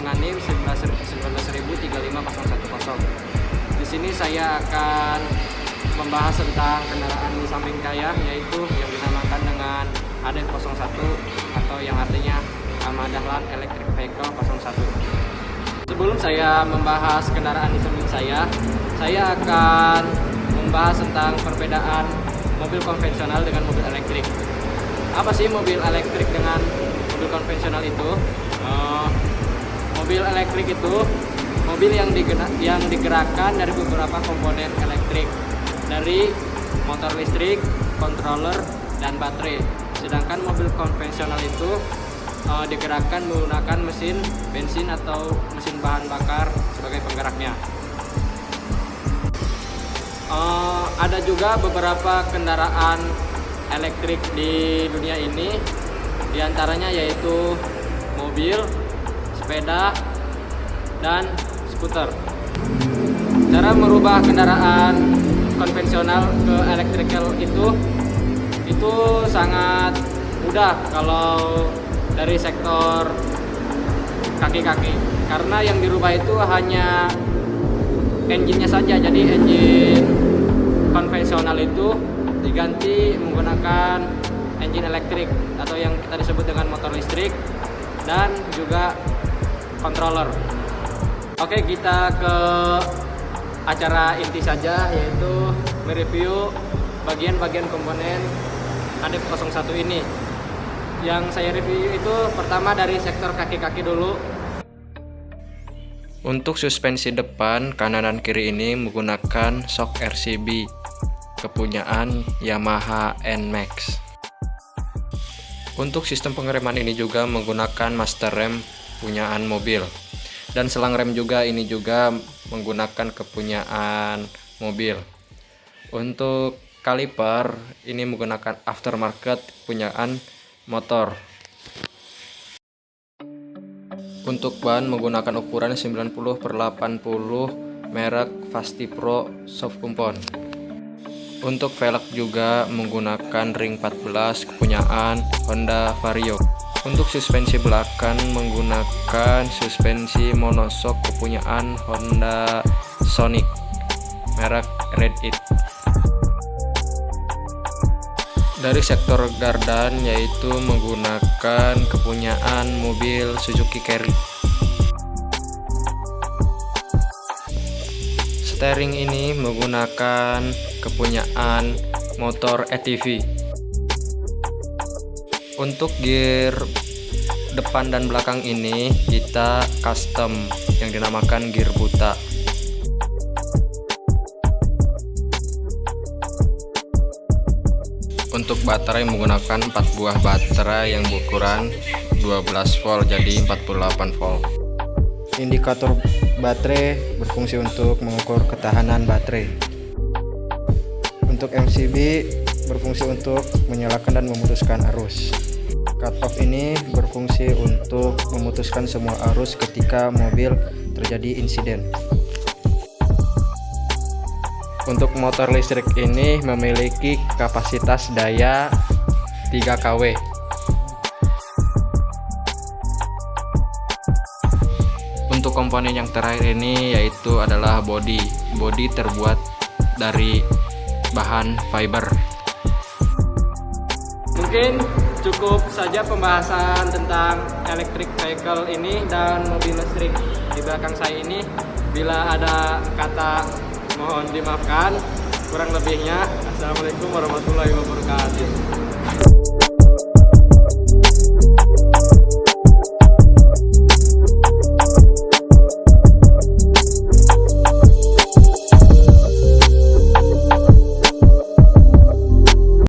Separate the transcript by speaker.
Speaker 1: dengan NIM 1903510. Di sini saya akan membahas tentang kendaraan di samping saya, yaitu yang dinamakan dengan AD01 atau yang artinya Ahmad Dahlan Electric Vehicle 01. Sebelum saya membahas kendaraan di samping saya akan membahas tentang perbedaan mobil konvensional dengan mobil elektrik. Apa sih mobil elektrik dengan mobil konvensional itu? Mobil elektrik itu mobil yang digerakkan dari beberapa komponen elektrik, dari motor listrik, controller, dan baterai. Sedangkan mobil konvensional itu digerakkan menggunakan mesin bensin atau mesin bahan bakar sebagai penggeraknya. Ada juga beberapa kendaraan elektrik di dunia ini, diantaranya yaitu mobil, sepeda, dan skuter. Cara merubah kendaraan konvensional ke elektrikal itu sangat mudah kalau dari sektor kaki-kaki, karena yang dirubah itu hanya engine-nya saja. Jadi engine konvensional itu diganti menggunakan engine elektrik atau yang kita disebut dengan motor listrik dan juga controller. Oke, kita ke acara inti saja, yaitu mereview bagian-bagian komponen AD01 ini. Yang saya review itu pertama dari sektor kaki-kaki dulu.
Speaker 2: Untuk suspensi depan, kanan dan kiri ini menggunakan shock RCB kepunyaan Yamaha NMAX. Untuk sistem pengereman ini juga menggunakan master rem punyaan mobil. Dan selang rem juga ini juga menggunakan kepunyaan mobil. Untuk kaliper ini menggunakan aftermarket punyaan motor. Untuk ban menggunakan ukuran 90/80 merek Fasti Pro Soft Compound. Untuk velg juga menggunakan ring 14 kepunyaan Honda Vario. Untuk suspensi belakang menggunakan suspensi monoshock kepunyaan Honda Sonic merek Red It. Dari sektor gardan yaitu menggunakan kepunyaan mobil Suzuki Carry. Steering ini menggunakan kepunyaan motor ATV. Untuk gear depan dan belakang ini kita custom yang dinamakan gear buta. Untuk baterai menggunakan 4 buah baterai yang berukuran 12 volt jadi 48 volt.
Speaker 3: Indikator baterai berfungsi untuk mengukur ketahanan baterai. Untuk MCB berfungsi untuk menyalakan dan memutuskan arus. Cut off ini berfungsi untuk memutuskan semua arus ketika mobil terjadi insiden. Untuk motor listrik ini memiliki kapasitas daya 3 kW. Untuk komponen yang terakhir ini yaitu adalah bodi. Bodi terbuat dari bahan fiber.
Speaker 1: Mungkin cukup saja pembahasan tentang electric vehicle ini dan mobil listrik di belakang saya ini. Bila ada kata mohon dimaafkan, kurang lebihnya. Assalamualaikum warahmatullahi wabarakatuh.